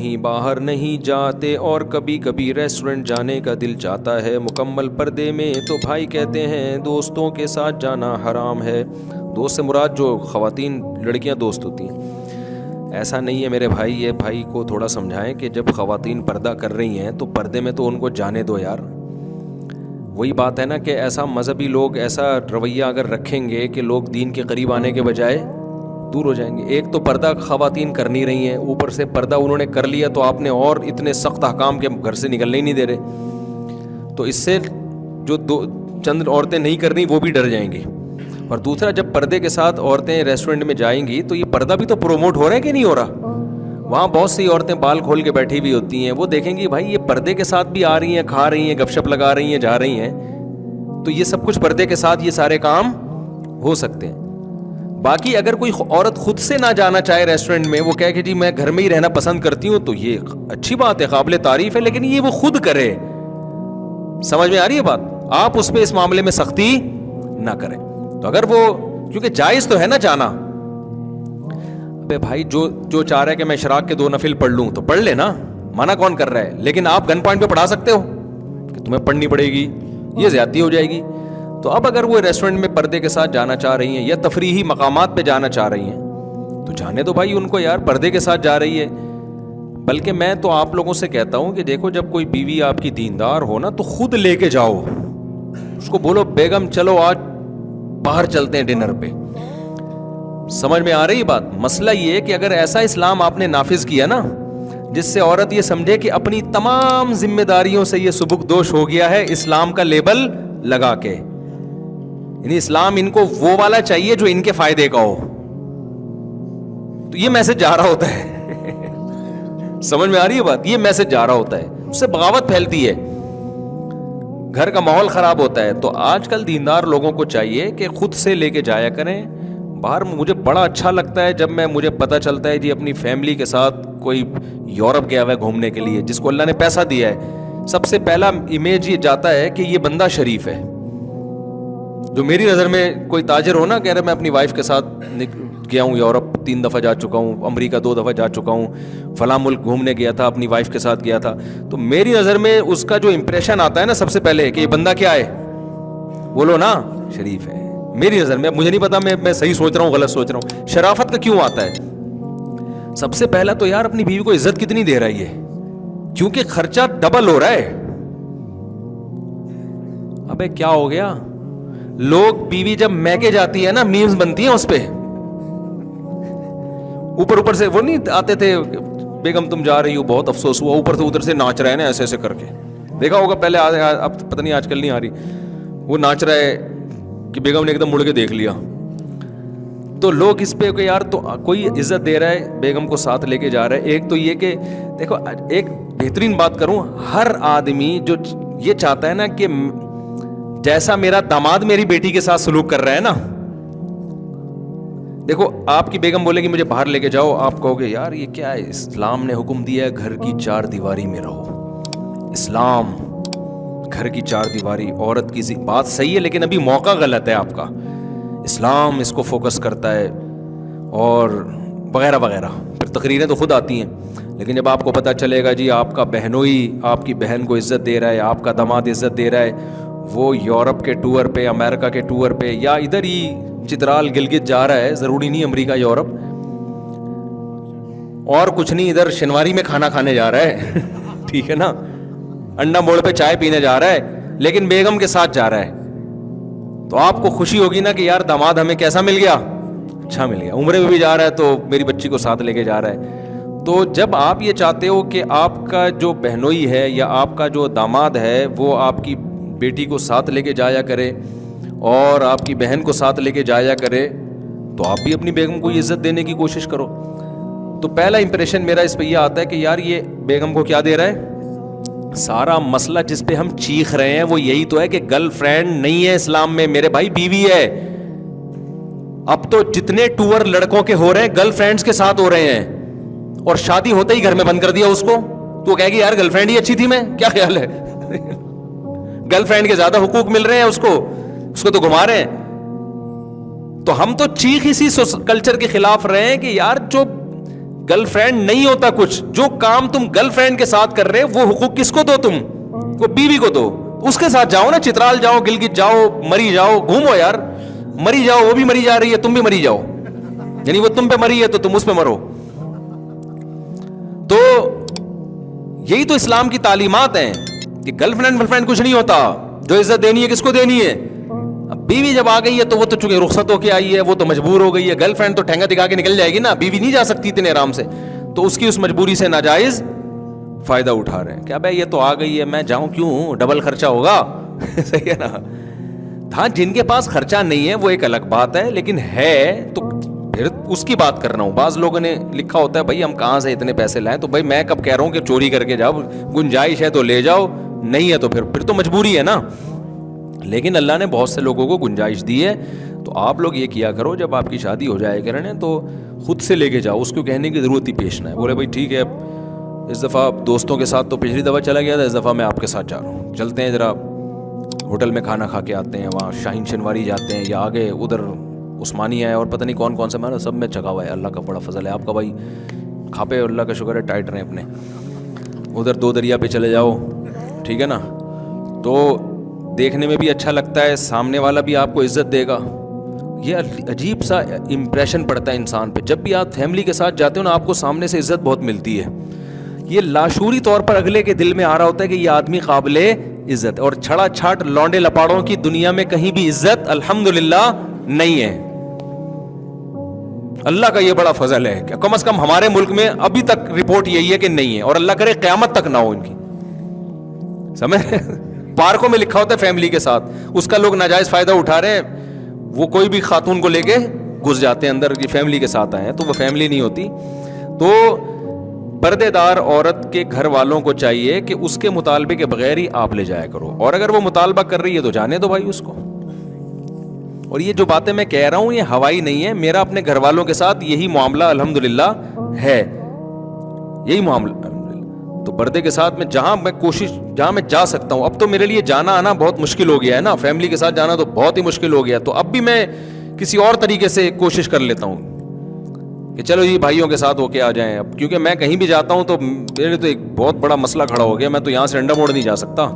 کہیں باہر نہیں جاتے اور کبھی کبھی ریسٹورنٹ جانے کا دل چاہتا ہے مکمل پردے میں، تو بھائی کہتے ہیں دوستوں کے ساتھ جانا حرام ہے۔ دوست سے مراد جو خواتین لڑکیاں دوست ہوتی ہیں، ایسا نہیں ہے میرے بھائی۔ یہ بھائی کو تھوڑا سمجھائیں کہ جب خواتین پردہ کر رہی ہیں تو پردے میں تو ان کو جانے دو یار۔ وہی بات ہے نا کہ ایسا مذہبی لوگ ایسا رویہ اگر رکھیں گے کہ لوگ دین کے قریب آنے کے بجائے دور ہو جائیں گے۔ ایک تو پردہ خواتین کر نہیں رہی ہیں، اوپر سے پردہ انہوں نے کر لیا تو آپ نے اور اتنے سخت احکام کے گھر سے نکلنے ہی نہیں دے رہے، تو اس سے جو چند عورتیں نہیں کر رہی وہ بھی ڈر جائیں گی۔ اور دوسرا، جب پردے کے ساتھ عورتیں ریسٹورنٹ میں جائیں گی تو یہ پردہ بھی تو پروموٹ ہو رہا ہے کہ نہیں ہو رہا؟ وہاں بہت سی عورتیں بال کھول کے بیٹھی ہوئی ہوتی ہیں، وہ دیکھیں گی بھائی یہ پردے کے ساتھ بھی آ رہی ہیں، کھا رہی ہیں، گپ شپ لگا رہی ہیں، جا رہی ہیں، تو یہ سب کچھ پردے کے ساتھ یہ سارے کام ہو سکتے ہیں۔ باقی اگر کوئی عورت خود سے نہ جانا چاہے ریسٹورنٹ میں، وہ کہے کہ جی میں گھر میں ہی رہنا پسند کرتی ہوں، تو یہ اچھی بات ہے، قابل تعریف ہے، لیکن یہ وہ خود کرے۔ سمجھ میں آ رہی ہے بات؟ آپ اس پہ اس معاملے میں سختی نہ کریں۔ تو اگر وہ، کیونکہ جائز تو ہے نا جانا، ابے بھائی جو چاہ رہا ہے کہ میں اشراق کے 2 نفل پڑھ لوں تو پڑھ لے نا، منع کون کر رہا ہے؟ لیکن آپ گن پوائنٹ پہ پڑھا سکتے ہو کہ تمہیں پڑھنی پڑے گی، یہ زیادتی ہو جائے گی۔ تو اب اگر وہ ریسٹورنٹ میں پردے کے ساتھ جانا چاہ رہی ہیں یا تفریحی مقامات پہ جانا چاہ رہی ہیں تو جانے دو بھائی ان کو یار، پردے کے ساتھ جا رہی ہے۔ بلکہ میں تو آپ لوگوں سے کہتا ہوں کہ دیکھو، جب کوئی بیوی آپ کی دیندار ہو نا تو خود لے کے جاؤ، اس کو بولو بیگم چلو آج باہر چلتے ہیں ڈنر پہ۔ سمجھ میں آ رہی بات؟ مسئلہ یہ ہے کہ اگر ایسا اسلام آپ نے نافذ کیا نا جس سے عورت یہ سمجھے کہ اپنی تمام ذمہ داریوں سے یہ سبکدوش ہو گیا ہے اسلام کا لیبل لگا کے، یعنی اسلام ان کو وہ والا چاہیے جو ان کے فائدے کا ہو، تو یہ میسج جا رہا ہوتا ہے۔ سمجھ میں آ رہی ہے بات؟ یہ میسج جا رہا ہوتا ہے، اس سے بغاوت پھیلتی ہے، گھر کا ماحول خراب ہوتا ہے۔ تو آج کل دیندار لوگوں کو چاہیے کہ خود سے لے کے جایا کریں باہر۔ مجھے بڑا اچھا لگتا ہے جب مجھے پتہ چلتا ہے جی اپنی فیملی کے ساتھ کوئی یورپ گیا ہوا ہے گھومنے کے لیے، جس کو اللہ نے پیسہ دیا ہے، سب سے پہلا امیج یہ جاتا ہے کہ یہ بندہ شریف ہے۔ جو میری نظر میں کوئی تاجر ہو نا کہہ رہا میں اپنی وائف کے ساتھ گیا ہوں یورپ، 3 دفعہ جا چکا ہوں، امریکہ 2 دفعہ جا چکا ہوں، فلاں ملک گھومنے گیا تھا، اپنی وائف کے ساتھ گیا تھا، تو میری نظر میں اس کا جو امپریشن آتا ہے نا سب سے پہلے کہ یہ بندہ کیا ہے، بولو نا شریف ہے۔ میری نظر میں، مجھے نہیں پتا میں صحیح سوچ رہا ہوں غلط سوچ رہا ہوں، شرافت کا کیوں آتا ہے؟ سب سے پہلا تو یار اپنی بیوی کو عزت کتنی دے رہا ہے یہ، کیونکہ خرچہ ڈبل ہو رہا ہے۔ ابے کیا ہو گیا؟ لوگ بیوی جب میکے جاتی ہے نا میمز بنتی ہیں اس پہ، اوپر سے وہ نہیں آتے تھے بیگم تم جا رہی ہو بہت افسوس ہوا، اوپر سے ادھر سے ناچ رہے ہیں نا ایسے ایسے کر کے، دیکھا ہوگا پہلے، اب پتہ نہیں آج کل نہیں آ رہی، وہ ناچ رہا ہے کہ بیگم نے ایک دم مڑ کے دیکھ لیا، تو لوگ اس پہ کہ یار تو کوئی عزت دے رہا ہے، بیگم کو ساتھ لے کے جا رہا ہے۔ ایک تو یہ کہ دیکھو ایک بہترین بات کروں، ہر آدمی جو یہ چاہتا ہے نا کہ جیسا میرا داماد میری بیٹی کے ساتھ سلوک کر رہا ہے نا، دیکھو آپ کی بیگم بولے گی مجھے باہر لے کے جاؤ، آپ کہو گے یار یہ کیا ہے، اسلام نے حکم دیا ہے گھر کی 4 دیواری میں رہو، اسلام گھر کی 4 دیواری، عورت کی بات صحیح ہے لیکن ابھی موقع غلط ہے آپ کا، اسلام اس کو فوکس کرتا ہے اور وغیرہ وغیرہ، پھر تقریریں تو خود آتی ہیں۔ لیکن جب آپ کو پتہ چلے گا جی آپ کا بہنوئی آپ کی بہن کو عزت دے رہا ہے، آپ کا داماد عزت دے رہا ہے، وہ یورپ کے ٹور پہ، امریکہ کے ٹور پہ، یا ادھر ہی چترال گلگت جا رہا ہے، ضروری نہیں امریکہ یورپ، اور کچھ نہیں ادھر شنواری میں کھانا کھانے جا رہا ہے ٹھیک ہے نا، انڈا موڑ پہ چائے پینے جا رہا ہے، لیکن بیگم کے ساتھ جا رہا ہے، تو آپ کو خوشی ہوگی نا کہ یار داماد ہمیں کیسا مل گیا، اچھا مل گیا، عمرے میں بھی جا رہا ہے تو میری بچی کو ساتھ لے کے جا رہا ہے۔ تو جب آپ یہ چاہتے ہو کہ آپ کا جو بہنوئی ہے یا آپ کا جو داماد ہے وہ آپ کی بیٹی کو ساتھ لے کے جایا کرے اور آپ کی بہن کو ساتھ لے کے جایا کرے، تو آپ بھی اپنی بیگم کو عزت دینے کی کوشش کرو۔ تو پہلا امپریشن میرا اس پہ یہ آتا ہے کہ یار یہ بیگم کو کیا دے رہا ہے۔ سارا مسئلہ جس پہ ہم چیخ رہے ہیں وہ یہی تو ہے کہ گرل فرینڈ نہیں ہے اسلام میں میرے بھائی، بیوی ہے۔ اب تو جتنے ٹور لڑکوں کے ہو رہے ہیں گرل فرینڈز کے ساتھ ہو رہے ہیں، اور شادی ہوتے ہی گھر میں بند کر دیا اس کو، تو وہ کہے گی یار گرل فرینڈ ہی اچھی تھی، میں کیا خیال ہے گرل فرینڈ کے زیادہ حقوق مل رہے ہیں اس کو تو گھما رہے ہیں۔ تو ہم تو چیخ اسی کلچر کے خلاف رہے ہیں کہ یار جو گرل فرینڈ نہیں ہوتا کچھ. جو کام تم گرل فرینڈ کے ساتھ کر رہے وہ حقوق کس کو دو؟ تم وہ بیوی کو دو, اس کے ساتھ جاؤ نا, چترال جاؤ, گلگت جاؤ, مری جاؤ, گھومو یار, مری جاؤ, وہ بھی مری جا رہی ہے, تم بھی مری جاؤ, یعنی وہ تم پہ مری ہے تو تم اس پہ مرو. تو یہی تو اسلام کی تعلیمات ہیں کہ گرل فرینڈ کچھ نہیں ہوتا, جو عزت دینی ہے کس کو دینی ہے. اب بیوی جب آ گئی ہے تو وہ تو چونکہ رخصت ہو کے آئی ہے, وہ تو مجبور ہو گئی ہے. گرل فرینڈ تو ٹھینگا دکھا کے نکل جائے گی نا, بیوی نہیں جا سکتی اتنے آرام سے, تو اس کی اس مجبوری سے ناجائز فائدہ اٹھا رہے ہیں. کیا بھائی یہ تو آ گئی ہے, میں جاؤں کیوں, ڈبل خرچہ ہوگا. صحیح ہے نا. ہاں جن کے پاس خرچہ نہیں ہے وہ ایک الگ بات ہے, لیکن ہے تو پھر اس کی بات کر رہا ہوں. بعض لوگوں نے لکھا ہوتا ہے بھائی ہم کہاں سے اتنے پیسے لائیں, تو بھائی میں کب کہہ رہا ہوں کہ چوری کر کے جاؤ, گنجائش ہے تو لے جاؤ, نہیں ہے تو پھر تو مجبوری ہے نا. لیکن اللہ نے بہت سے لوگوں کو گنجائش دی ہے, تو آپ لوگ یہ کیا کرو جب آپ کی شادی ہو جائے کریں تو خود سے لے کے جاؤ, اس کو کہنے کی ضرورت ہی پیش نہ ہے. بولے بھائی ٹھیک ہے, اس دفعہ دوستوں کے ساتھ تو پچھلی دفعہ چلا گیا تھا, اس دفعہ میں آپ کے ساتھ جا رہا ہوں, چلتے ہیں ذرا ہوٹل میں کھانا کھا کے آتے ہیں, وہاں شاہین شنواری جاتے ہیں, یا آگے ادھر عثمانی ہے اور پتہ نہیں کون کون سے, میں سب میں چکا ہوا ہے. اللہ کا بڑا فضل ہے, آپ کا بھائی کھاپے, اللہ کا شکر ہے ٹائٹ رہیں اپنے. ادھر دو دریا پہ چلے جاؤ, ٹھیک ہے نا, تو دیکھنے میں بھی اچھا لگتا ہے, سامنے والا بھی آپ کو عزت دے گا. یہ عجیب سا امپریشن پڑتا ہے انسان پہ. جب بھی آپ فیملی کے ساتھ جاتے ہو نا, آپ کو سامنے سے عزت بہت ملتی ہے. یہ لاشعوری طور پر اگلے کے دل میں آ رہا ہوتا ہے کہ یہ آدمی قابل عزت, اور چھڑا چھاٹ لونڈے لپاڑوں کی دنیا میں کہیں بھی عزت الحمدللہ نہیں ہے. اللہ کا یہ بڑا فضل ہے کہ کم از کم ہمارے ملک میں ابھی تک رپورٹ یہی ہے کہ نہیں ہے, اور اللہ کرے قیامت تک نہ ہو ان کی. سمجھ, پارکوں میں لکھا ہوتا ہے فیملی کے ساتھ, اس کا لوگ ناجائز فائدہ اٹھا رہے ہیں, وہ کوئی بھی خاتون کو لے کے گھس جاتے ہیں اندر, یہ فیملی کے ساتھ آئے ہیں, تو وہ فیملی نہیں ہوتی. تو پردے دار عورت کے گھر والوں کو چاہیے کہ اس کے مطالبے کے بغیر ہی آپ لے جایا کرو, اور اگر وہ مطالبہ کر رہی ہے تو جانے دو بھائی اس کو. اور یہ جو باتیں میں کہہ رہا ہوں یہ ہوائی نہیں ہے, میرا اپنے گھر والوں کے ساتھ یہی معاملہ الحمدللہ ہے, یہی معاملہ الحمدللہ. تو پردے کے ساتھ میں جہاں میں جا سکتا ہوں, اب تو میرے لیے جانا آنا بہت مشکل ہو گیا ہے نا, فیملی کے ساتھ جانا تو بہت ہی مشکل ہو گیا, تو اب بھی میں کسی اور طریقے سے کوشش کر لیتا ہوں کہ چلو یہ بھائیوں کے ساتھ ہو کے آ جائیں. اب کیونکہ میں کہیں بھی جاتا ہوں تو میرے تو ایک بہت بڑا مسئلہ کھڑا ہو گیا, میں تو یہاں سے انڈا موڑ نہیں جا سکتا,